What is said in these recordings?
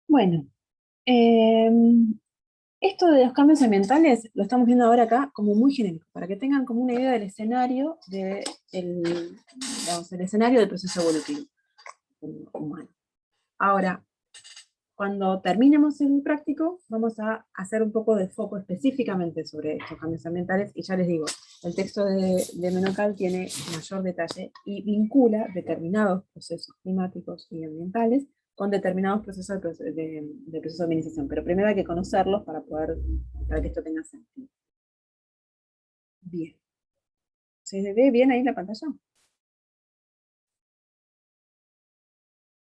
Bueno, eh, esto de los cambios ambientales lo estamos viendo ahora acá como muy genérico, para que tengan como una idea del escenario, digamos, el escenario del proceso evolutivo humano. Ahora, cuando terminemos el práctico, vamos a hacer un poco de foco específicamente sobre estos cambios ambientales, y ya les digo, el texto de Menocal tiene mayor detalle y vincula determinados procesos climáticos y ambientales con determinados procesos de proceso de administración. Pero primero hay que conocerlos para que esto tenga sentido. Bien. ¿Se ve bien ahí la pantalla?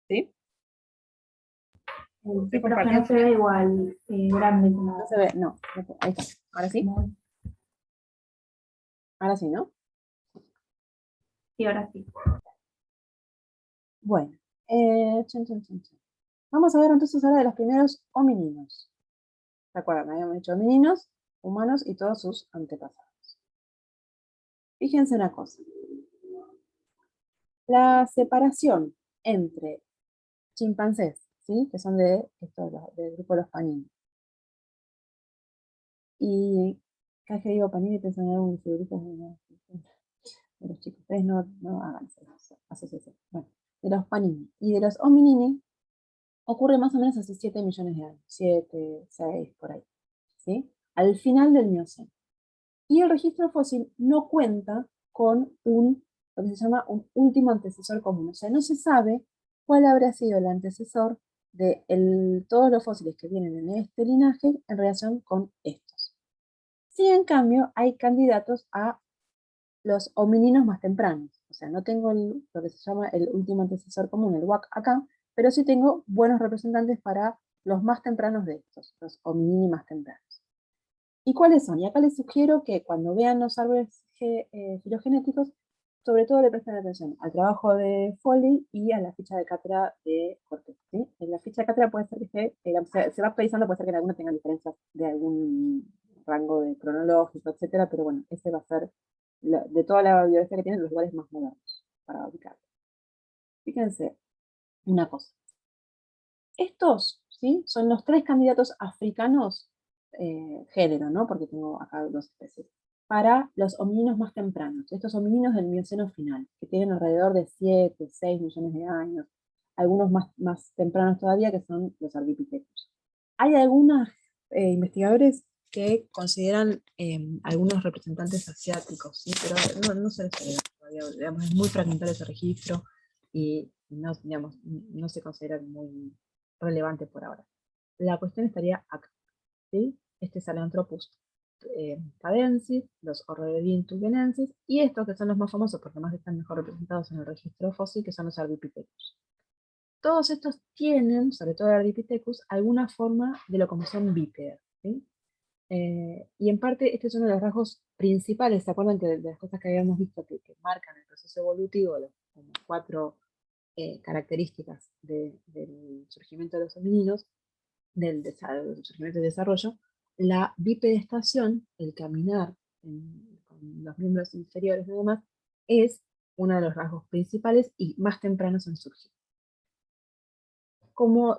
¿Sí? Sí, ¿Se pero es que comparte? no se ve igual grande No como... se ve, no. Ahí está. ¿Ahora sí? como- Ahora sí, ¿no? Sí, ahora sí. Bueno. Chun. Vamos a ver entonces ahora de los primeros homininos. ¿Se acuerdan? Habíamos dicho homininos, humanos y todos sus antepasados. Fíjense una cosa. La separación entre chimpancés, ¿sí? Que son del grupo de los Panini. Y cada vez que digo Panini pienso en algún figuritas de los chicos. Ustedes no hagan esa asociación. Bueno, de los Panini y de los hominini ocurre más o menos hace 7 millones de años. 7, 6, por ahí. ¿Sí? Al final del Mioceno. Y el registro fósil no cuenta con lo que se llama un último antecesor común. O sea, no se sabe cuál habrá sido el antecesor de todos los fósiles que vienen en este linaje en relación con estos. Sí, en cambio, hay candidatos a los homininos más tempranos. O sea, no tengo lo que se llama el último antecesor común, el WAC acá, pero sí tengo buenos representantes para los más tempranos de estos, los hominini más tempranos. ¿Y cuáles son? Y acá les sugiero que cuando vean los árboles filogenéticos, sobre todo le presten atención al trabajo de Foley y a la ficha de cátedra de Cortés. ¿Sí? En la ficha de cátedra puede ser que se va actualizando, puede ser que en algunos tengan diferencias de algún rango de cronológico, etcétera, pero bueno, ese va a ser, de toda la biología que tienen, los lugares más modernos para ubicar. Fíjense una cosa. Estos, ¿sí? Son los 3 candidatos africanos, género, ¿no? Porque tengo acá 2 especies, para los homininos más tempranos. Estos homininos del Mioceno final, que tienen alrededor de 7, 6 millones de años. Algunos más tempranos todavía, que son los Ardipithecus. Hay algunos investigadores que consideran algunos representantes asiáticos, ¿sí? Pero no se les sabe todavía, digamos, es muy fragmentario ese registro y no, digamos, no se consideran muy relevante por ahora. La cuestión estaría acá, ¿sí? Este es Sahelanthropus cadensis, los Orodontogenensis, y estos que son los más famosos porque más están mejor representados en el registro fósil, que son los Ardipithecus. Todos estos tienen, sobre todo el Ardipithecus, alguna forma de locomoción bípeda, ¿sí? Y en parte este es uno de los rasgos principales. ¿Se acuerdan que de las cosas que habíamos visto que marcan el proceso evolutivo, los como 4 características del surgimiento de los homininos, del surgimiento y desarrollo? La bipedestación, el caminar con los miembros inferiores y demás, es uno de los rasgos principales y más tempranos en surgir.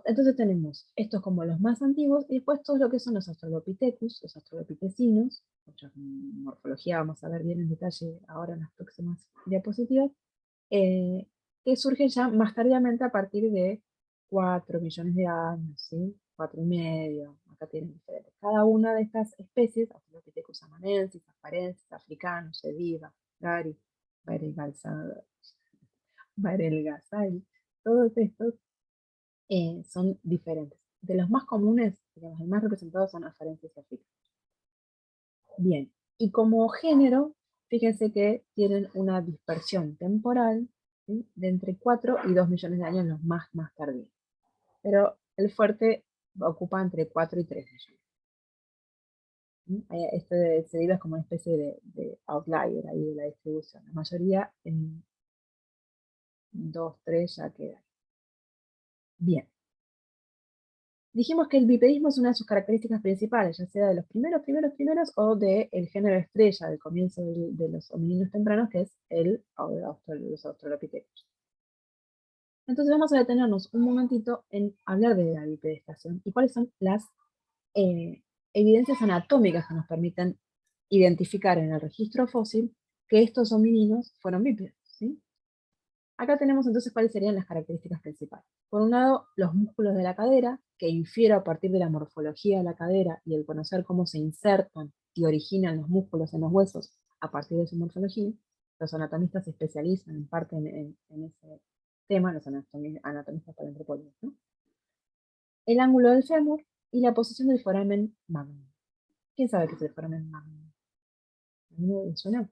Entonces tenemos estos como los más antiguos y después todo lo que son los Australopithecus, los australopithecinos, cuya morfología vamos a ver bien en detalle ahora en las próximas diapositivas, eh, que surgen ya más tardíamente a partir de 4 millones de años, ¿sí? 4 y medio, acá tienen diferentes. Cada una de estas especies, Australopithecus amanensis, afarensis, africanus, ediva, gari, Bairelgazai, todos estos son diferentes. De los más comunes, digamos, el más representados son afarensis y africanos. Bien, y como género, fíjense que tienen una dispersión temporal, ¿sí? De entre 4 y 2 millones de años los más tardíos. Pero el fuerte ocupa entre 4 y 3 millones. Esto se dice como una especie de outlier ahí de la distribución. La mayoría en 2, 3 ya queda. Bien. Dijimos que el bipedismo es una de sus características principales, ya sea de los primeros o del género estrella del comienzo de los homininos tempranos, que es los Australopithecus. Entonces vamos a detenernos un momentito en hablar de la bipedestación y cuáles son las evidencias anatómicas que nos permiten identificar en el registro fósil que estos homininos fueron bípedos, ¿sí? Acá tenemos entonces cuáles serían las características principales. Por un lado, los músculos de la cadera, que infiero a partir de la morfología de la cadera y el conocer cómo se insertan y originan los músculos en los huesos a partir de su morfología. Los anatomistas se especializan en parte en ese tema, los anatomistas paleoantropólogos, ¿no? El ángulo del fémur y la posición del foramen magnum. ¿Quién sabe qué es el foramen magnum? ¿No le suena?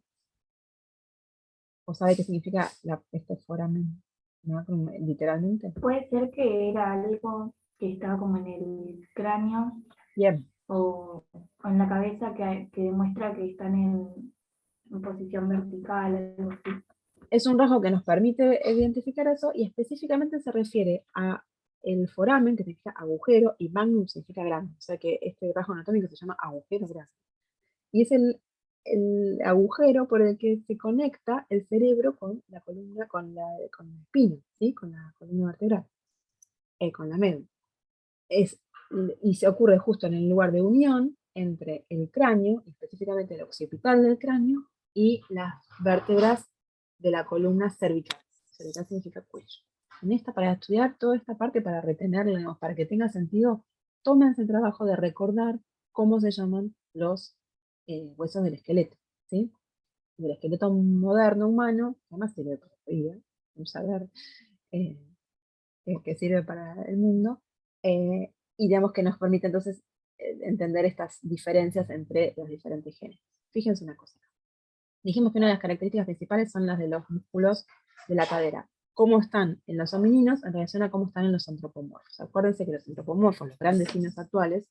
¿O sabe qué significa este foramen magnum literalmente? Puede ser que era algo que estaba como en el cráneo Bien, o en la cabeza que demuestra que están en posición vertical, algo así. es un rasgo que nos permite identificar eso y específicamente se refiere a el foramen, que significa agujero, y magnum significa grande. O sea que este rasgo anatómico se llama agujero grande. Y es el agujero por el que se conecta el cerebro con la columna, con la espina, ¿sí? Con la columna vertebral, con la médula. Y se ocurre justo en el lugar de unión entre el cráneo, específicamente el occipital del cráneo, y las vértebras de la columna cervical. Cervical significa cuello. En esta, para estudiar toda esta parte, para retenerla, para que tenga sentido, tómense el trabajo de recordar cómo se llaman los huesos del esqueleto, ¿sí? El esqueleto moderno humano, además sirve para la vida, un saber eh, que sirve para el mundo, y digamos que nos permite entonces entender estas diferencias entre los diferentes géneros. Fíjense una cosa. Dijimos que una de las características principales son las de los músculos de la cadera. Cómo están en los homininos en relación a cómo están en los antropomorfos. Acuérdense que los antropomorfos, los grandes simios actuales,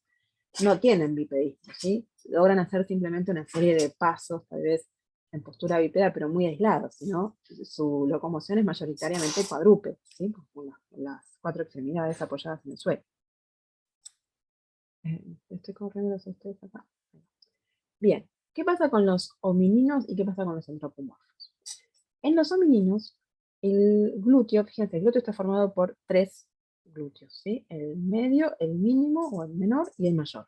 no tienen bipedismo, ¿sí? Logran hacer simplemente una serie de pasos, tal vez en postura bípeda, pero muy aislados, ¿no? Su locomoción es mayoritariamente cuadrúpede, ¿sí? Con las cuatro extremidades apoyadas en el suelo. Estoy corriendo los ustedes acá. Bien, ¿qué pasa con los homininos y qué pasa con los antropomorfos? En los homininos, el glúteo, fíjense, el glúteo está formado por tres glúteos, ¿sí? El medio, el mínimo o el menor y el mayor.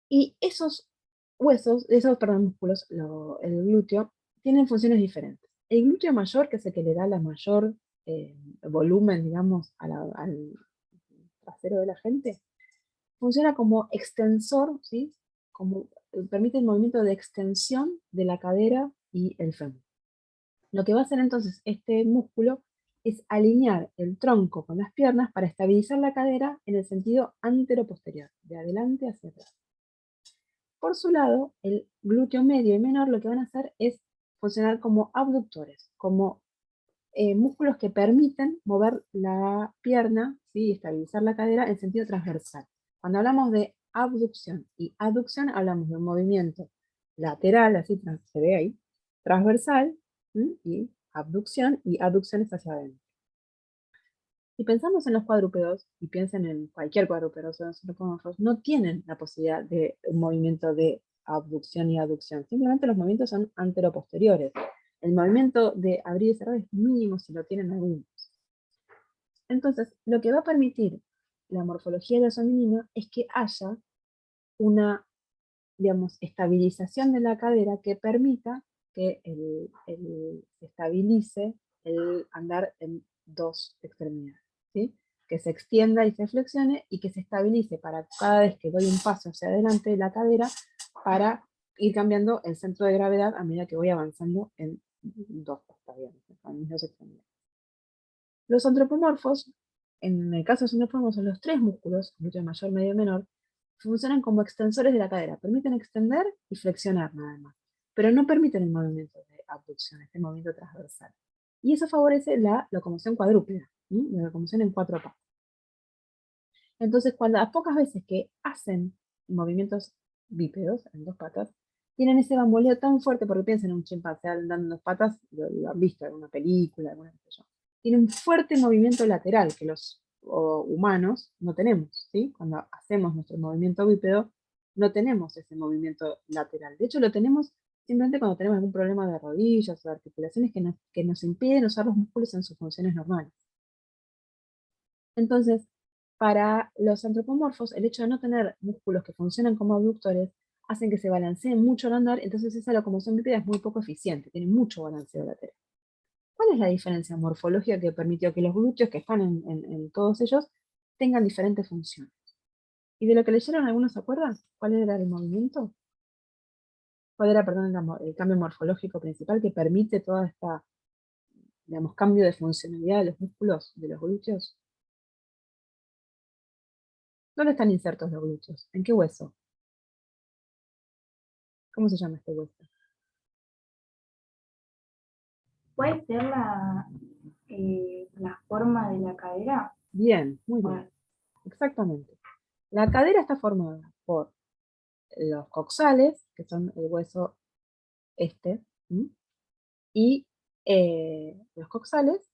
Y esos huesos, perdón, músculos, el glúteo, tienen funciones diferentes. El glúteo mayor, que es el que le da la mayor volumen, digamos, al trasero de la gente, funciona como extensor, ¿sí? Como, permite el movimiento de extensión de la cadera y el fémur. Lo que va a hacer entonces este músculo es alinear el tronco con las piernas para estabilizar la cadera en el sentido antero-posterior, de adelante hacia atrás. Por su lado, el glúteo medio y menor lo que van a hacer es funcionar como abductores, como músculos que permiten mover la pierna, ¿sí? Y estabilizar la cadera en sentido transversal. Cuando hablamos de abducción y aducción, hablamos de un movimiento lateral, así se ve ahí, transversal, y abducción, y aducción es hacia adentro. Si pensamos en los cuadrúpedos, y piensen en cualquier cuadrúpedo, no tienen la posibilidad de un movimiento de abducción y aducción. Simplemente los movimientos son anteroposteriores. El movimiento de abrir y cerrar es mínimo si lo tienen algunos. Entonces, lo que va a permitir la morfología de los homininos es que haya una, digamos, estabilización de la cadera que permita que se estabilice el andar en dos extremidades, ¿sí? Que se extienda y se flexione y que se estabilice para cada vez que doy un paso hacia adelante de la cadera para ir cambiando el centro de gravedad a medida que voy avanzando en dos extremidades. Los antropomorfos, en el caso de los antropomorfos, son los tres músculos, glúteo mayor, medio y menor, funcionan como extensores de la cadera, permiten extender y flexionar nada más, pero no permiten el movimiento de abducción, este movimiento transversal. Y eso favorece la locomoción cuadrúpeda, la locomoción en cuatro patas. Entonces, cuando a pocas veces que hacen movimientos bípedos en dos patas, tienen ese bamboleo tan fuerte, porque piensen en un chimpancé andando en dos patas, lo han visto en alguna película, alguna cosa. Tiene un fuerte movimiento lateral que los humanos no tenemos, ¿sí? Cuando hacemos nuestro movimiento bípedo, no tenemos ese movimiento lateral. De hecho, lo tenemos simplemente cuando tenemos algún problema de rodillas o de articulaciones que nos impiden usar los músculos en sus funciones normales. Entonces, para los antropomorfos, el hecho de no tener músculos que funcionan como abductores hacen que se balanceen mucho al andar, entonces esa locomoción bípeda es muy poco eficiente, tiene mucho balanceo lateral. ¿Cuál es la diferencia morfológica que permitió que los glúteos que están en todos ellos tengan diferentes funciones? ¿Y de lo que leyeron algunos se acuerdan? ¿Cuál era el movimiento? ¿Cuál era, perdón, el cambio morfológico principal que permite toda esta, digamos, cambio de funcionalidad de los músculos de los glúteos? ¿Dónde están insertos los glúteos? ¿En qué hueso? ¿Cómo se llama este hueso? ¿Puede ser la forma de la cadera? Bien, muy bien, Bueno, exactamente. La cadera está formada por los coxales, que son el hueso este, ¿m? y los coxales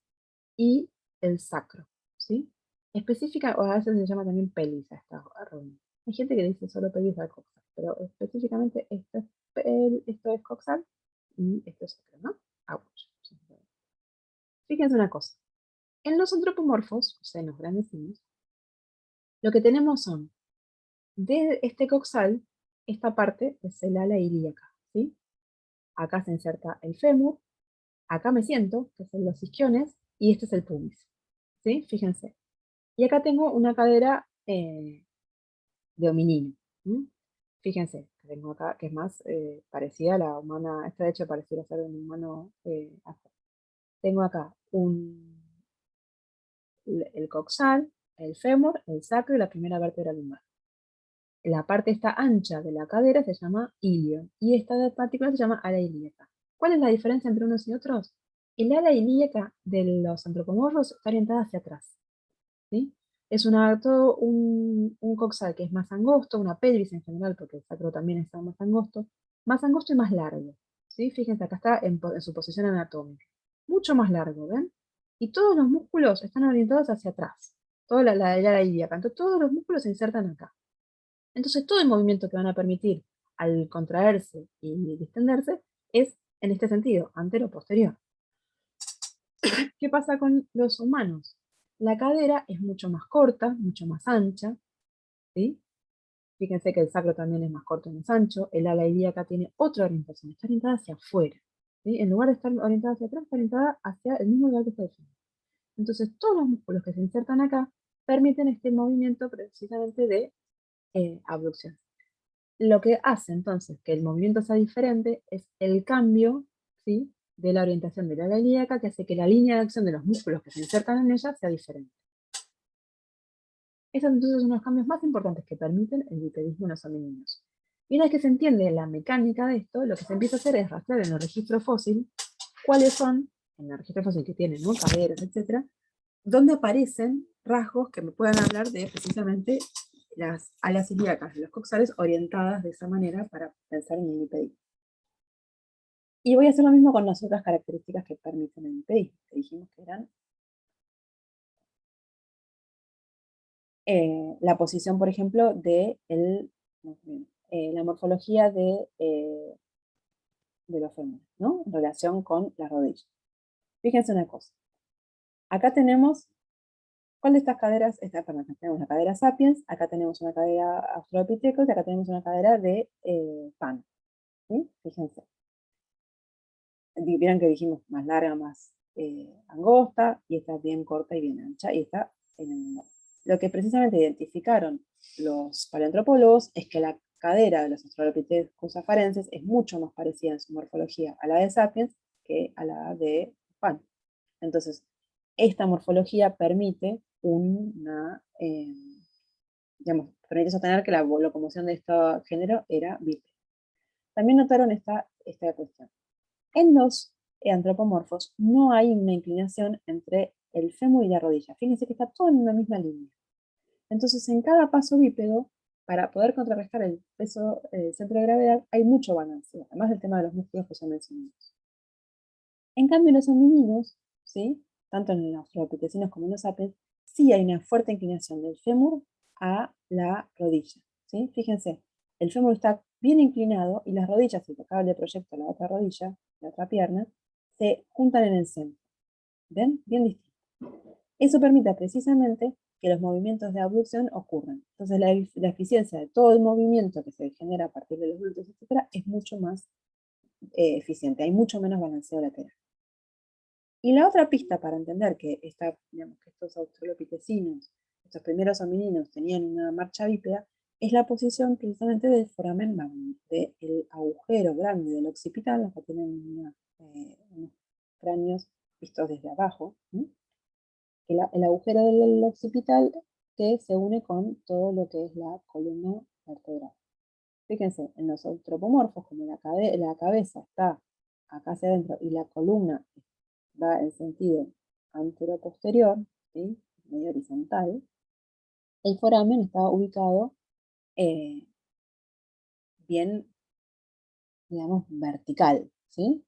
y el sacro, ¿sí? Específica, o a veces se llama también pelvis a esta reunión. Hay gente que dice solo pelvis al coxal, pero específicamente esto es coxal y esto es sacro, ¿no? Ouch. Fíjense una cosa. En los antropomorfos, o sea, en los grandes simios, lo que tenemos son, de este coxal, esta parte es el ala ilíaca, ¿sí? Acá se inserta el fémur, acá me siento, que son los isquiones, y este es el pubis, ¿sí? Fíjense. Y acá tengo una cadera de hominino. ¿M? Fíjense, que tengo acá, que es más parecida a la humana, esta de hecho pareciera ser un humano afro. Tengo acá el coxal, el fémur, el sacro y la primera vértebra lumbar. La parte esta ancha de la cadera se llama ilio y esta de particular se llama ala ilíaca. ¿Cuál es la diferencia entre unos y otros? El ala ilíaca de los antropomorfos está orientada hacia atrás, ¿sí? Es todo un coxal que es más angosto, una pelvis en general, porque el sacro también está más angosto y más largo, ¿sí? Fíjense, acá está en su posición anatómica. Mucho más largo, ¿ven? Y todos los músculos están orientados hacia atrás. Toda la ala ilíaca. Entonces todos los músculos se insertan acá. Entonces todo el movimiento que van a permitir al contraerse y distenderse es en este sentido, antero-posterior. ¿Qué pasa con los humanos? La cadera es mucho más corta, mucho más ancha, ¿sí? Fíjense que el sacro también es más corto y más ancho, el ala ilíaca tiene otra orientación, está orientada hacia afuera, ¿sí? En lugar de estar orientada hacia atrás, está orientada hacia el mismo lugar que está el fémur. Entonces todos los músculos que se insertan acá permiten este movimiento precisamente de abducción. Lo que hace entonces que el movimiento sea diferente es el cambio, ¿sí?, de la orientación de la ala ilíaca, que hace que la línea de acción de los músculos que se insertan en ella sea diferente. Esos entonces son los cambios más importantes que permiten el bipedismo en los homínidos. Y una vez que se entiende la mecánica de esto, lo que se empieza a hacer es rastrear en el registro fósil cuáles son, en el registro fósil que tienen, ¿no?, caderas, etcétera, donde aparecen rasgos que me puedan hablar de precisamente las alas ilíacas de los coxales orientadas de esa manera para pensar en el bipedismo. Y voy a hacer lo mismo con las otras características que permiten el bipedismo, que dijimos que eran la posición, por ejemplo, de la morfología de los fémures, ¿no?, en relación con las rodillas. Fíjense una cosa. Acá tenemos, ¿cuál de estas caderas? Perdón, tenemos la cadera sapiens, acá tenemos una cadera australopithecus y acá tenemos una cadera de Pan. ¿Sí? Fíjense. Vieron que dijimos más larga, más angosta, y está bien corta y bien ancha, y está en el medio. Lo que precisamente identificaron los paleoantropólogos es que la cadera de los Australopithecus afarenses es mucho más parecida en su morfología a la de Sapiens que a la de Pan. Entonces, esta morfología permite permite sostener que la locomoción de este género era bípeda. También notaron esta cuestión. En los antropomorfos no hay una inclinación entre el fémur y la rodilla. Fíjense que está todo en una misma línea. Entonces, en cada paso bípedo, para poder contrarrestar el peso centro de gravedad, hay mucho balanceo, además del tema de los músculos que ya mencionamos. En cambio, en los homínidos, ¿sí?, tanto en los australopithecinos como en los sapiens, sí hay una fuerte inclinación del fémur a la rodilla, ¿sí? Fíjense, el fémur está bien inclinado y las rodillas, si el cable proyecta la otra rodilla, la otra pierna, se juntan en el centro. ¿Ven? Bien distinto. Eso permite precisamente que los movimientos de abducción ocurran. Entonces la eficiencia de todo el movimiento que se genera a partir de los glúteos, etc., es mucho más eficiente, hay mucho menos balanceo lateral. Y la otra pista para entender que, digamos, que estos australopitecinos, estos primeros homininos, tenían una marcha bípeda, es la posición precisamente del foramen magnum, del agujero grande del occipital. Acá tienen unos cráneos vistos desde abajo, ¿sí? El agujero del occipital que se une con todo lo que es la columna vertebral. Fíjense, en los antropomorfos, como la cabeza está acá hacia adentro y la columna va en sentido antero-posterior, ¿sí? Medio horizontal, el foramen está ubicado bien, digamos, vertical, ¿sí?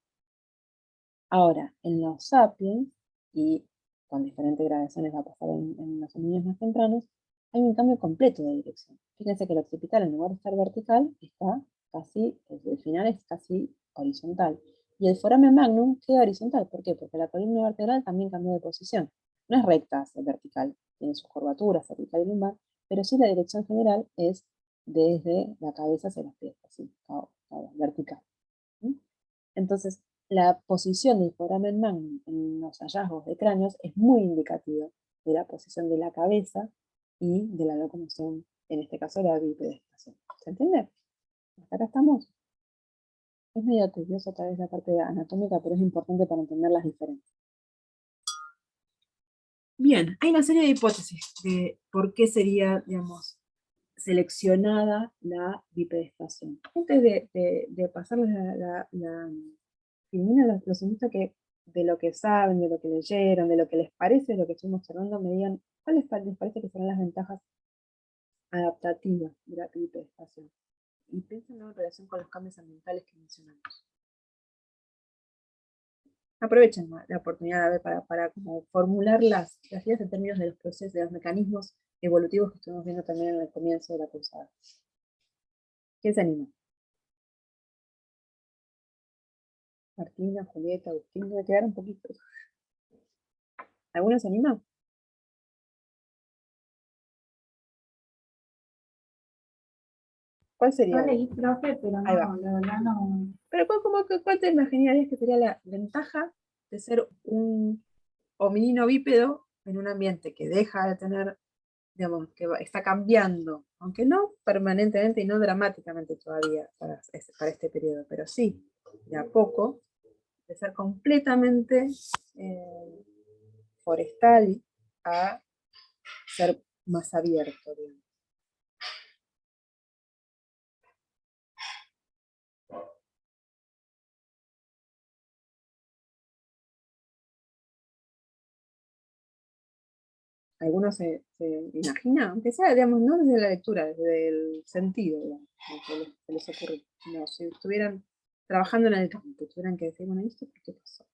Ahora, en los sapiens, y con diferentes gradaciones va a pasar en los homínidos más tempranos, hay un cambio completo de dirección. Fíjense que el occipital, en lugar de estar vertical, está casi, el final es casi horizontal. Y el foramen magnum queda horizontal. ¿Por qué? Porque la columna vertebral también cambió de posición. No es recta hacia vertical, tiene sus curvaturas, cervical y lumbar, pero sí la dirección general es desde la cabeza hacia los pies, así, vertical. ¿Sí? Entonces, la posición del foramen magnum en los hallazgos de cráneos es muy indicativa de la posición de la cabeza y de la locomoción, en este caso la bipedestación. ¿Se entiende? ¿Hasta acá estamos? Es medio tedioso tal vez la parte anatómica, pero es importante para entender las diferencias. Bien, hay una serie de hipótesis de por qué sería, digamos, seleccionada la bipedestación. Antes de pasarles la filmina, los invito a que de lo que saben, de lo que leyeron, de lo que les parece, de lo que estuvimos observando, me digan cuáles les parece que serán las ventajas adaptativas de la bipedestación. Y piensen en relación con los cambios ambientales que mencionamos. Aprovechen la oportunidad de para como formular las ideas en términos de los procesos, de los mecanismos evolutivos que estuvimos viendo también en el comienzo de la cursada. ¿Quién se anima? Martina, Julieta, Agustín, me quedaron un poquito. ¿Alguno se anima? ¿Cuál Yo sería? leí, profe, pero Ahí no, va. la verdad no. Pero ¿cuál te imaginarías que sería la ventaja de ser un hominino bípedo en un ambiente que deja de tener, digamos, que está cambiando, aunque no permanentemente y no dramáticamente todavía para este periodo, pero sí, de a poco, de ser completamente forestal a ser más abierto, digamos. Algunos se imagina, aunque sea, digamos, no desde la lectura, desde el sentido, digamos, lo que se les ocurre. Como si estuvieran trabajando en el campo, tuvieran que decir, bueno, ¿y esto por qué pasó?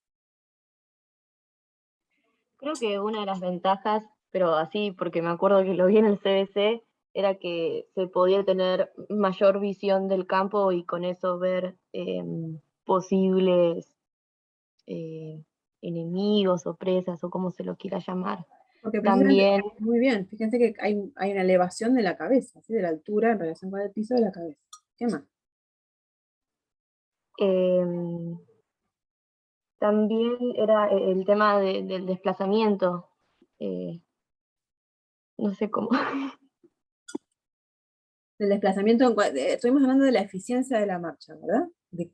Creo que una de las ventajas, pero así porque me acuerdo que lo vi en el CBC, era que se podía tener mayor visión del campo y con eso ver posibles enemigos o presas o como se lo quiera llamar. Porque precisamente, También, muy bien, fíjense que hay una elevación de la cabeza, ¿sí? De la altura en relación con el piso de la cabeza. ¿Qué más? em, también era el tema del desplazamiento. eh, no sé cómo. Del desplazamiento, estuvimos hablando de la eficiencia de la marcha, ¿verdad?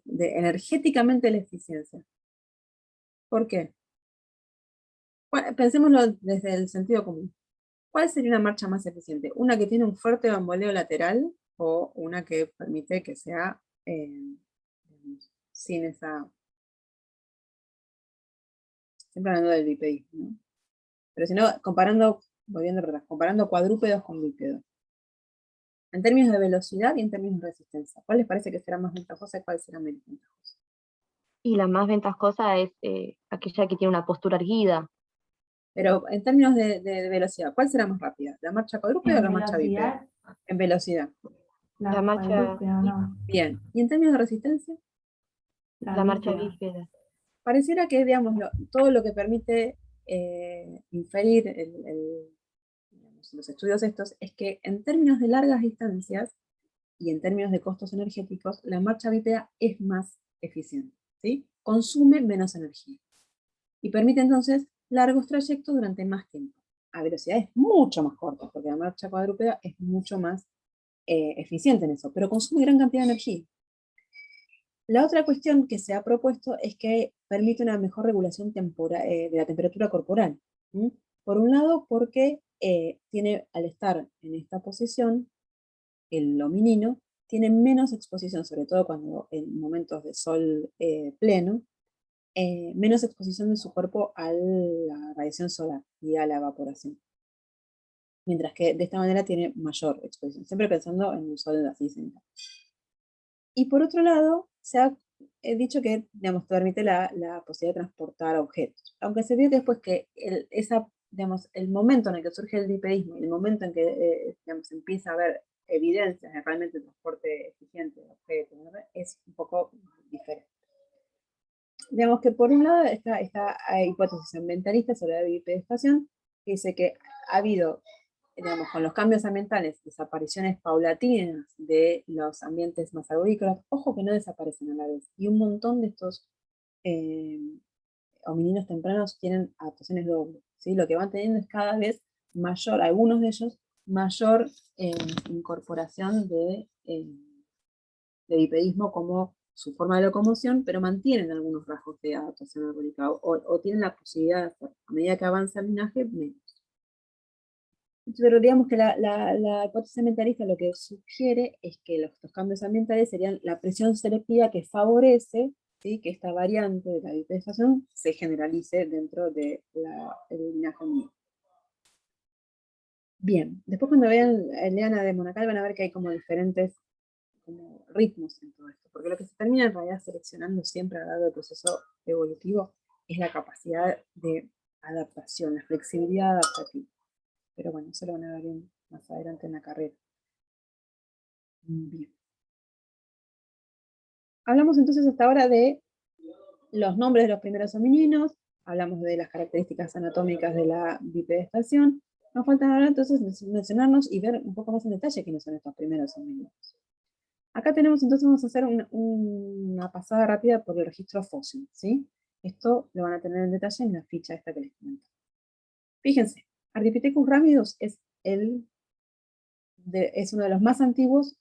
Energéticamente la eficiencia. ¿Por qué? Bueno, pensémoslo desde el sentido común. ¿Cuál sería una marcha más eficiente? ¿Una que tiene un fuerte bamboleo lateral o una que permite que sea sin esa... Siempre hablando del bipedismo, ¿no? Pero si no, volviendo para atrás, comparando cuadrúpedos con bípedos. En términos de velocidad y en términos de resistencia, ¿cuál les parece que será más ventajosa y cuál será menos ventajosa? Y la más ventajosa es aquella que tiene una postura erguida. Pero en términos de velocidad, ¿cuál será más rápida? ¿La marcha cuadrúpeda o En la marcha bípeda? velocidad, En velocidad. La marcha, cuadrúpeda, no. Bien. ¿Y en términos de resistencia? la marcha bípeda. bífida. Pareciera que, digamos, todo lo que permite inferir digamos, los estudios estos es que en términos de largas distancias y en términos de costos energéticos, la marcha bípeda es más eficiente, ¿sí? Consume menos energía y permite entonces largos trayectos durante más tiempo, a velocidades mucho más cortas, porque la marcha cuadrúpeda es mucho más eficiente en eso, pero consume gran cantidad de energía. La otra cuestión que se ha propuesto es que permite una mejor regulación de la temperatura corporal. ¿Mm? Por un lado, porque tiene, al estar en esta posición, el hominino tiene menos exposición, sobre todo cuando en momentos de sol pleno, menos exposición de su cuerpo a la radiación solar y a la evaporación. Mientras que de esta manera tiene mayor exposición, siempre pensando en un sol así central. Y por otro lado, se ha dicho que, digamos, permite la posibilidad de transportar objetos. Aunque se vio después que digamos, el momento en el que surge el bipedismo y el momento en que digamos, empieza a haber evidencias de realmente transporte eficiente de objetos, ¿no? Es un poco diferente. Digamos que por un lado está esta hipótesis ambientalista sobre la bipedestación, que dice que ha habido, digamos, con los cambios ambientales, desapariciones paulatinas de los ambientes más arborícolas, ojo que no desaparecen a la vez, y un montón de estos homininos tempranos tienen adaptaciones dobles, ¿sí? Lo que van teniendo es cada vez mayor, algunos de ellos, mayor incorporación de bipedismo como su forma de locomoción, pero mantienen algunos rasgos de adaptación arbórica, o tienen la posibilidad de hacer, a medida que avanza el linaje, menos. Pero digamos que la hipótesis ambientalista lo que sugiere es que los cambios ambientales serían la presión selectiva que favorece, ¿sí?, que esta variante de la bipedestación se generalice dentro del linaje hominino. Bien, después cuando lean a de Monacal van a ver que hay como diferentes como ritmos en todo esto, porque lo que se termina en realidad seleccionando siempre a lo largo del proceso evolutivo es la capacidad de adaptación, la flexibilidad adaptativa. Pero bueno, eso lo van a ver bien más adelante en la carrera. Bien. Hablamos entonces hasta ahora de los nombres de los primeros homininos, hablamos de las características anatómicas de la bipedestación. Nos falta ahora entonces mencionarnos y ver un poco más en detalle quiénes son estos primeros homininos. Acá tenemos entonces, vamos a hacer una pasada rápida por el registro fósil, ¿sí? Esto lo van a tener en detalle en la ficha esta que les comento. Fíjense, Ardipithecus ramidus es uno de los más antiguos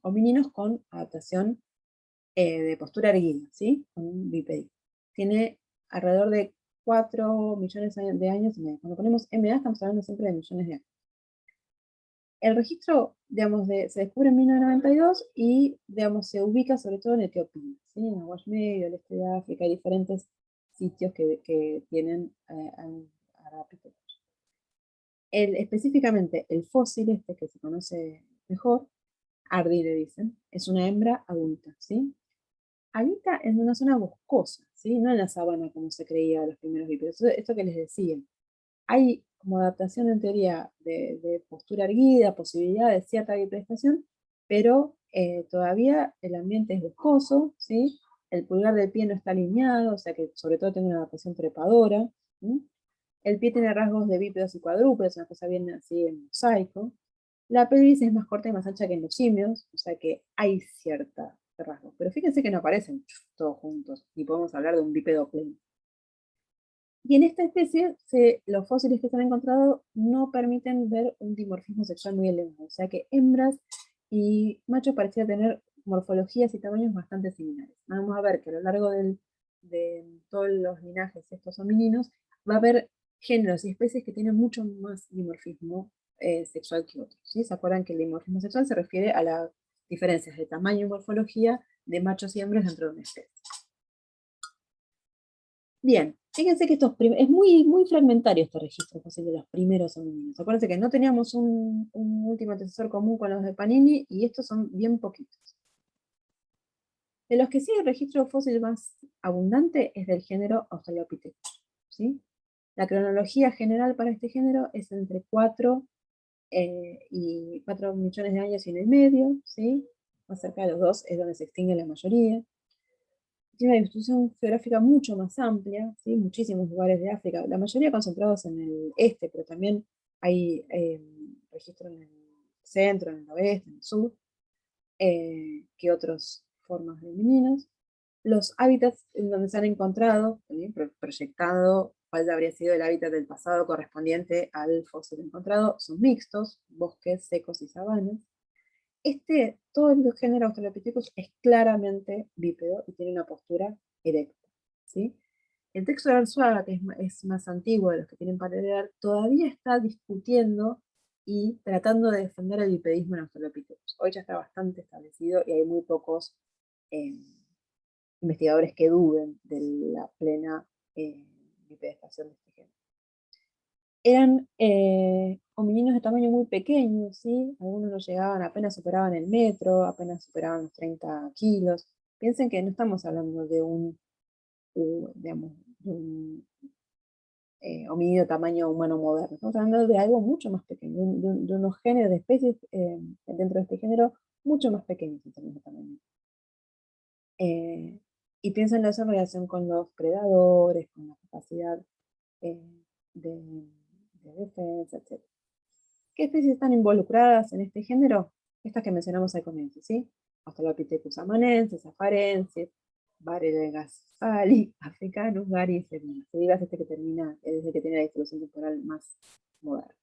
homininos con adaptación de postura erguida, ¿sí? Con un bipedismo. Tiene alrededor de 4 millones de años. Cuando ponemos MA estamos hablando siempre de millones de años. El registro, digamos, se descubre en 1992 y, digamos, se ubica sobre todo en Etiopía, ¿sí? En Aguas Medio, el este de África, hay diferentes sitios que tienen Ardipithecus. Específicamente, el fósil este que se conoce mejor, Ardi le dicen, es una hembra adulta, ¿sí? Habita en una zona boscosa, ¿sí? No en la sabana como se creía de los primeros bípedos. Esto que les decía. Hay como adaptación en teoría de postura erguida, posibilidad de cierta bipedestación, pero todavía el ambiente es boscoso, ¿sí? El pulgar del pie no está alineado, o sea que sobre todo tiene una adaptación trepadora. ¿Sí? El pie tiene rasgos de bípedos y cuadrúpedos, una cosa bien así en mosaico. La pelvis es más corta y más ancha que en los simios, o sea que hay cierta rasgos. Pero fíjense que no aparecen todos juntos, y podemos hablar de un bípedo pleno. Y en esta especie, los fósiles que se han encontrado no permiten ver un dimorfismo sexual muy elevado, o sea que hembras y machos parecían tener morfologías y tamaños bastante similares. Vamos a ver que a lo largo de todos los linajes de estos homininos va a haber géneros y especies que tienen mucho más dimorfismo sexual que otros. ¿Sí? ¿Se acuerdan que el dimorfismo sexual se refiere a las diferencias de tamaño y morfología de machos y hembras dentro de una especie? Bien, fíjense que es muy, muy fragmentario este registro fósil de los primeros homininos. Acuérdense que no teníamos un último antecesor común con los de Panini y estos son bien poquitos. De los que sí el registro fósil más abundante es del género Australopithecus, ¿sí? La cronología general para este género es entre 4 y 4 millones de años y en el medio, ¿sí? Más cerca de los 2 es donde se extingue la mayoría. Tiene una distribución geográfica mucho más amplia, ¿sí? Muchísimos lugares de África, la mayoría concentrados en el este, pero también hay registro en el centro, en el oeste, en el sur, que otras formas de meninos. Los hábitats en donde se han encontrado, proyectado cuál habría sido el hábitat del pasado correspondiente al fósil encontrado, son mixtos, bosques secos y sabanas. Todo el género Australopithecus es claramente bípedo y tiene una postura erecta, ¿sí? El texto de Arzuaga, que es más antiguo de los que tienen para leer, todavía está discutiendo y tratando de defender el bipedismo en Australopithecus. Hoy ya está bastante establecido y hay muy pocos investigadores que duden de la plena bipedestación de este género. Eran homininos de tamaño muy pequeño, ¿sí? Algunos no llegaban, apenas superaban el metro, apenas superaban los 30 kilos. Piensen que no estamos hablando de digamos, de un homínido tamaño humano moderno. Estamos hablando de algo mucho más pequeño, de unos géneros de especies dentro de este género mucho más pequeños en términos de tamaño. Y piensen eso en relación con los predadores, con la capacidad de defensa, etc. ¿Qué especies están involucradas en este género? Estas que mencionamos al comienzo, ¿sí? Australopithecus amanensis, afarensis, Bareilles africanus, Gary y Sedivas. Sedivas es que termina, es el que tiene la distribución temporal más moderna.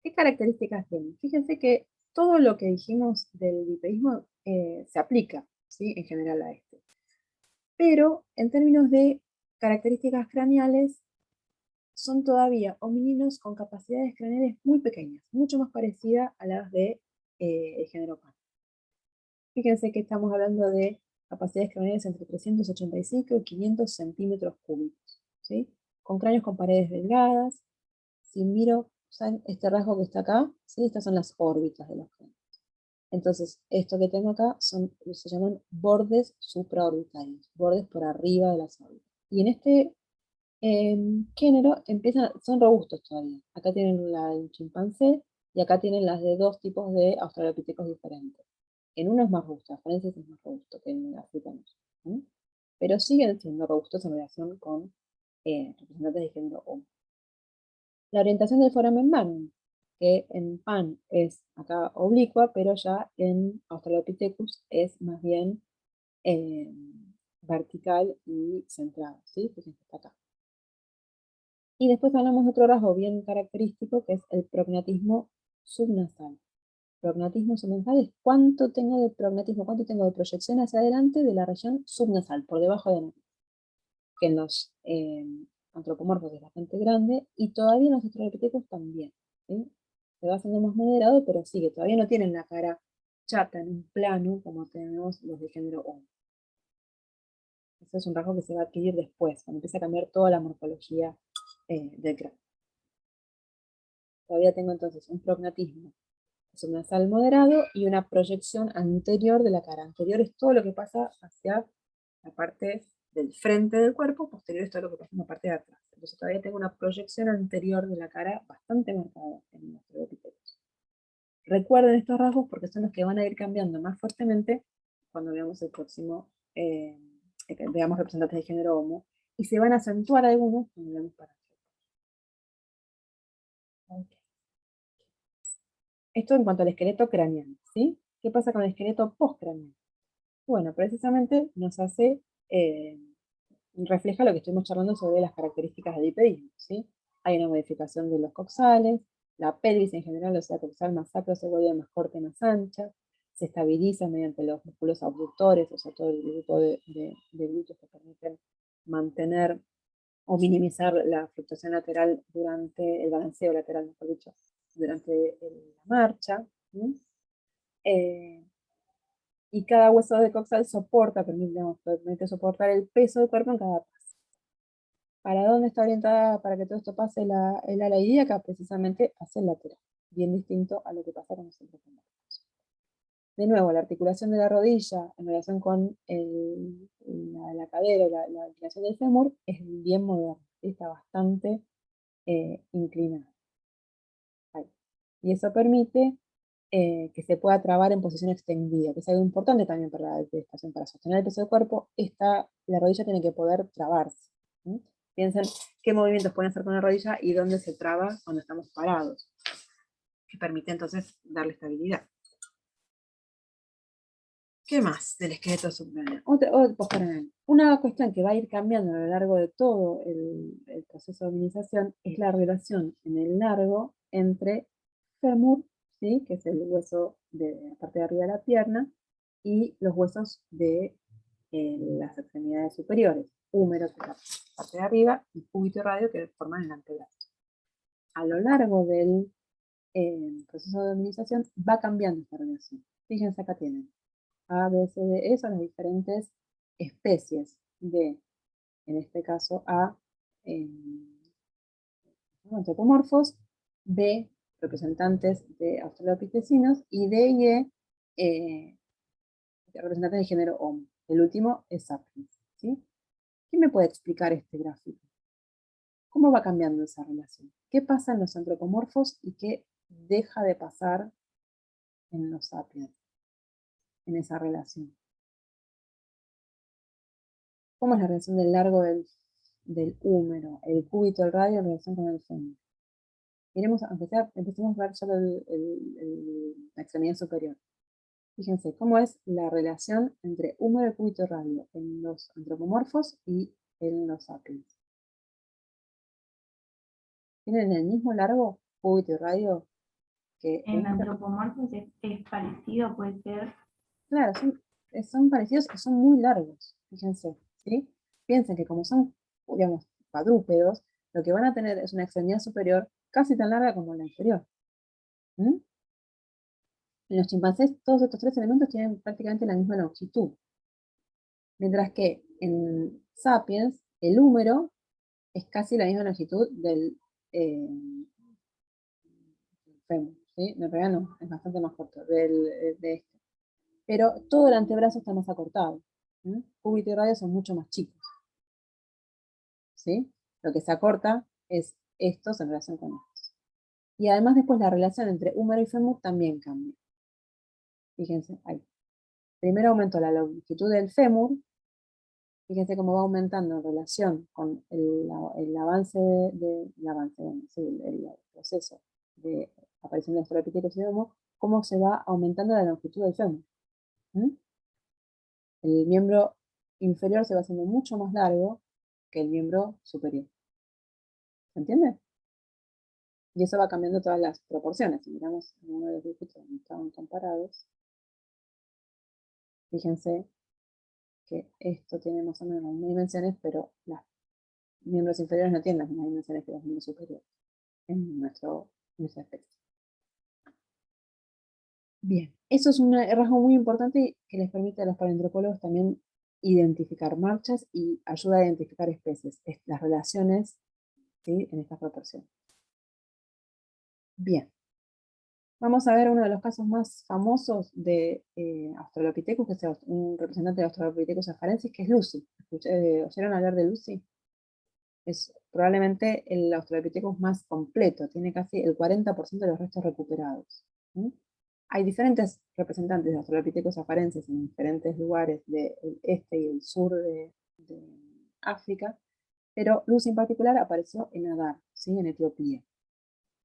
¿Qué características tienen? Fíjense que todo lo que dijimos del bipedismo se aplica, ¿sí? En general a este. Pero en términos de características craneales, son todavía homínidos con capacidades craneales muy pequeñas, mucho más parecidas a las de el género Pan. Fíjense que estamos hablando de capacidades craneales entre 385 y 500 centímetros cúbicos, ¿sí? Con cráneos con paredes delgadas. Si miro, ¿saben? Este rasgo que está acá, ¿sí? Estas son las órbitas de los cráneos. Entonces, esto que tengo acá se llaman bordes supraorbitales, bordes por arriba de las órbitas. Y en este género son robustos todavía. Acá tienen la del chimpancé y acá tienen las de dos tipos de australopithecus diferentes. En uno es más robusto, la Afarensis es más robusto que en el africanos, ¿sí? Pero siguen siendo robustos en relación con representantes de género Homo. La orientación del foramen magnum, que en Pan es acá oblicua, pero ya en Australopithecus es más bien vertical y centrado, ¿sí? Fíjense, está acá. Y después hablamos de otro rasgo bien característico, que es el prognatismo subnasal. Prognatismo subnasal es cuánto tengo de prognatismo, cuánto tengo de proyección hacia adelante de la región subnasal, por debajo de la nariz. Que en los antropomorfos es bastante grande, y todavía en los australopithecus también, ¿sí? Se va haciendo más moderado, pero sigue, todavía no tienen la cara chata en un plano como tenemos los de género Homo. Ese es un rasgo que se va a adquirir después, cuando empieza a cambiar toda la morfología del cráneo. Todavía tengo entonces un prognatismo subnasal moderado y una proyección anterior de la cara. Anterior es todo lo que pasa hacia la parte del frente del cuerpo, posterior es todo lo que pasa en la parte de atrás. Entonces todavía tengo una proyección anterior de la cara bastante marcada en los Australopithecus. Recuerden estos rasgos porque son los que van a ir cambiando más fuertemente cuando veamos el próximo, veamos representantes de género Homo, y se van a acentuar algunos cuando veamos para okay. Esto en cuanto al esqueleto craneal, ¿sí? ¿Qué pasa con el esqueleto postcraneal? Bueno, precisamente nos hace, refleja lo que estuvimos charlando sobre las características del bipedismo, ¿sí? Hay una modificación de los coxales, la pelvis en general, o sea, coxal más sacro se vuelve más corta y más ancha, se estabiliza mediante los músculos abductores, o sea, todo el grupo de glúteos que permiten mantener o minimizar la fluctuación lateral durante el balanceo lateral, mejor dicho, durante la marcha. Y cada hueso de coxal permite soportar el peso del cuerpo en cada paso. ¿Para dónde está orientada para que todo esto pase el ala ilíaca? Precisamente hacia el lateral, bien distinto a lo que pasa con los antropomorfos. De nuevo, la articulación de la rodilla en relación con la cadera y la inclinación del fémur es bien moderna, ¿sí? Está bastante inclinada. Ahí. Y eso permite que se pueda trabar en posición extendida, que es algo importante también para la estación. Para sostener el peso del cuerpo, la rodilla tiene que poder trabarse. ¿Sí? Piensen qué movimientos pueden hacer con la rodilla y dónde se traba cuando estamos parados, que permite entonces darle estabilidad. ¿Qué más del esqueleto subcraneal? Postcraneal. Una cuestión que va a ir cambiando a lo largo de todo el proceso de hominización es la relación en el largo entre fémur, ¿sí? Que es el hueso de la parte de arriba de la pierna, y los huesos de las extremidades superiores, húmero, que es la parte de arriba, y cúbito y radio, que forman el antebrazo. A lo largo del proceso de hominización va cambiando esta relación. Fíjense, acá tienen A, B, C, D, E son las diferentes especies de, en este caso, A, antropomorfos, B, representantes de australopitecinos, y D y E, representantes de género Homo. El último es Sapiens. ¿Sí? ¿Quién me puede explicar este gráfico? ¿Cómo va cambiando esa relación? ¿Qué pasa en los antropomorfos y qué deja de pasar en los Sapiens, en esa relación? ¿Cómo es la relación del largo del húmero, el cúbito, el radio en relación con el fémur? Miremos, empecemos a ver solo la extremidad superior. Fíjense cómo es la relación entre húmero, cúbito y radio en los antropomorfos y en los sapiens. ¿Tienen el mismo largo, cúbito y radio? Que En antropomorfos es parecido, puede ser. Claro, son parecidos y son muy largos, fíjense, ¿sí? Piensen que como son, digamos, cuadrúpedos, lo que van a tener es una extremidad superior casi tan larga como la inferior. ¿Mm? En los chimpancés, todos estos tres elementos tienen prácticamente la misma longitud. Mientras que en Sapiens, el húmero es casi la misma longitud del fémur, ¿sí? En realidad no, es bastante más corto de este. Pero todo el antebrazo está más acortado. Cúbito y radio son mucho más chicos. ¿Sí? Lo que se acorta es estos en relación con estos. Y además después la relación entre húmero y fémur también cambia. Fíjense, ahí. Primero aumentó la longitud del fémur. Fíjense cómo va aumentando en relación con el avance el proceso de aparición de Australopithecus y Homo, cómo se va aumentando la longitud del fémur. El miembro inferior se va haciendo mucho más largo que el miembro superior. ¿Se entiende? Y eso va cambiando todas las proporciones. Si miramos uno de los dibujitos donde estaban comparados, fíjense que esto tiene más o menos las mismas dimensiones, pero los miembros inferiores no tienen las mismas dimensiones que los miembros superiores en nuestra especie. Bien, eso es un rasgo muy importante que les permite a los paleoantropólogos también identificar marchas y ayuda a identificar especies, las relaciones, ¿sí? En estas proporciones. Bien, vamos a ver uno de los casos más famosos de Australopithecus, que es un representante de Australopithecus afarensis, que es Lucy. ¿Oyeron hablar de Lucy? Es probablemente el Australopithecus más completo, tiene casi el 40% de los restos recuperados. Hay diferentes representantes de Australopithecus afarensis en diferentes lugares del este y el sur de África, pero Lucy en particular apareció en Adar, ¿sí? En Etiopía,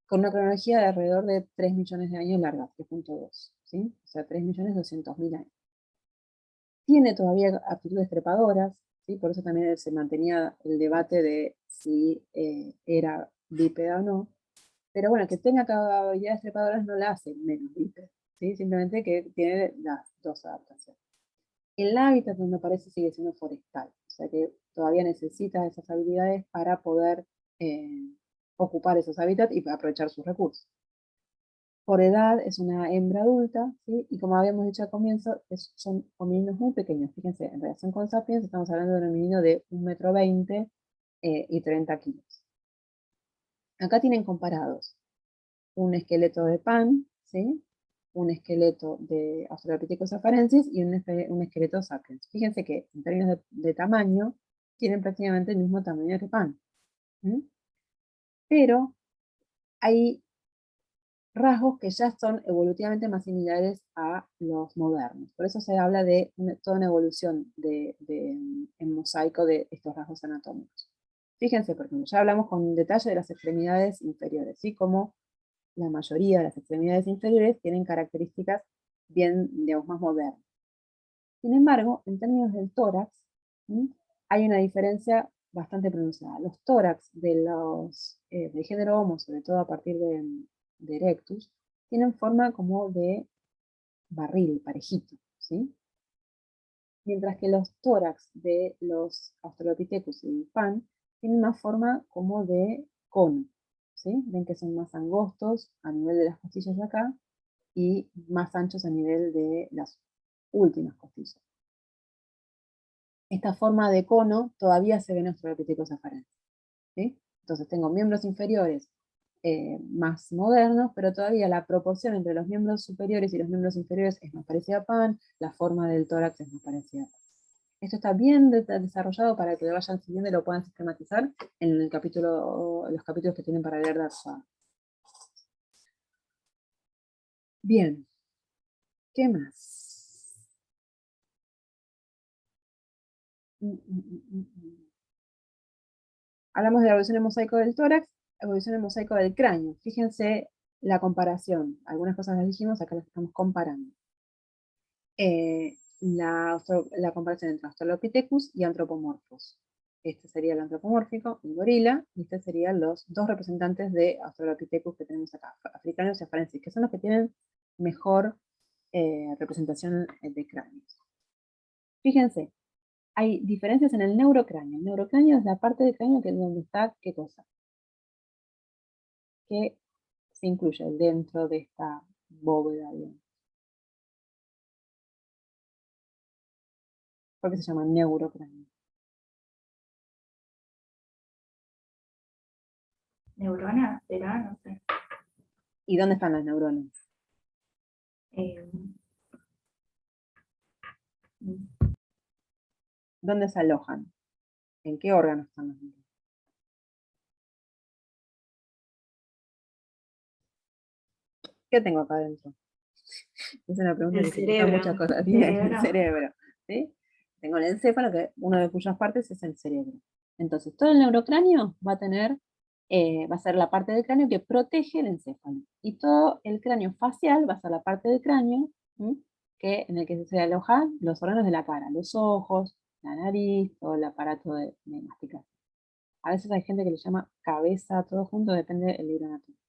con una cronología de alrededor de 3 millones de años larga, 3.2, ¿sí? O sea, 3.200.000 años. Tiene todavía aptitudes trepadoras, ¿sí? Por eso también se mantenía el debate de si era bípeda o no. Pero bueno, que tenga habilidades trepadoras no la hace menos bípeda, ¿sí? Simplemente que tiene las dos adaptaciones. El hábitat donde aparece sigue siendo forestal, o sea que todavía necesita esas habilidades para poder ocupar esos hábitats y aprovechar sus recursos. Por edad es una hembra adulta, ¿sí? Y como habíamos dicho al comienzo, son homínidos muy pequeños. Fíjense, en relación con Sapiens estamos hablando de un homínido de 1,20 m y 30 kilos. Acá tienen comparados un esqueleto de Pan, ¿sí? Un esqueleto de Australopithecus afarensis y un esqueleto Sapiens. Fíjense que en términos de tamaño tienen prácticamente el mismo tamaño que Pan. pero hay rasgos que ya son evolutivamente más similares a los modernos. Por eso se habla de toda una evolución en mosaico de estos rasgos anatómicos. Fíjense, por ejemplo, ya hablamos con detalle de las extremidades inferiores, ¿sí? Como la mayoría de las extremidades inferiores tienen características bien, digamos, más modernas. Sin embargo, en términos del tórax, hay una diferencia bastante pronunciada. Los tórax del género Homo, sobre todo a partir de Erectus, tienen forma como de barril, parejito, ¿sí? Mientras que los tórax de los Australopithecus y Pan tienen una forma como de cono, ¿sí? Ven que son más angostos a nivel de las costillas de acá y más anchos a nivel de las últimas costillas. Esta forma de cono todavía se ve en Australopithecus afarensis, ¿sí? Entonces tengo miembros inferiores más modernos, pero todavía la proporción entre los miembros superiores y los miembros inferiores es más parecida a Pan, la forma del tórax es más parecida a Pan. Esto está bien desarrollado para que lo vayan siguiendo y lo puedan sistematizar en los capítulos que tienen para leer de Arzúa. Bien, ¿qué más? Hablamos de la evolución en mosaico del tórax, evolución en mosaico del cráneo. Fíjense la comparación. Algunas cosas las dijimos, acá las estamos comparando. La comparación entre Australopithecus y Anthropomorphos. Este sería el antropomórfico, el gorila, y este serían los dos representantes de Australopithecus que tenemos acá, africanos y afarenses, que son los que tienen mejor representación de cráneos. Fíjense, hay diferencias en el neurocráneo. El neurocráneo es la parte del cráneo que es donde está, ¿qué cosa? Que se incluye dentro de esta bóveda, digamos. ¿Por qué se llama neurocráneo? ¿Neuronas será? No sé. ¿Y dónde están las neuronas? ¿Dónde se alojan? ¿En qué órganos están las neuronas? ¿Qué tengo acá adentro? Es una pregunta El que significa cerebro. muchas cosas. Bien, el Cerebro. cerebro. ¿Sí? Tengo el encéfalo, que una de cuyas partes es el cerebro. Entonces, todo el neurocráneo va a tener, va a ser la parte del cráneo que protege el encéfalo. Y todo el cráneo facial va a ser la parte del cráneo en el que se alojan los órganos de la cara, los ojos, la nariz, todo el aparato de masticación. A veces hay gente que le llama cabeza, todo junto, depende del libro anatómico.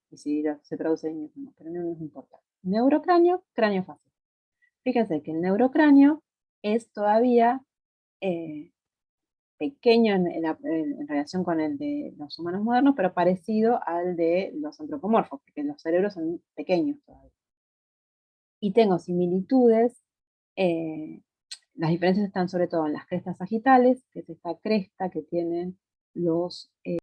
Y si se traduce en mismo, pero no nos importa. Neurocráneo, cráneo facial. Fíjense que el neurocráneo es todavía pequeño en relación con el de los humanos modernos, pero parecido al de los antropomorfos, porque los cerebros son pequeños todavía. Y tengo similitudes, las diferencias están sobre todo en las crestas sagitales, que es esta cresta que tienen los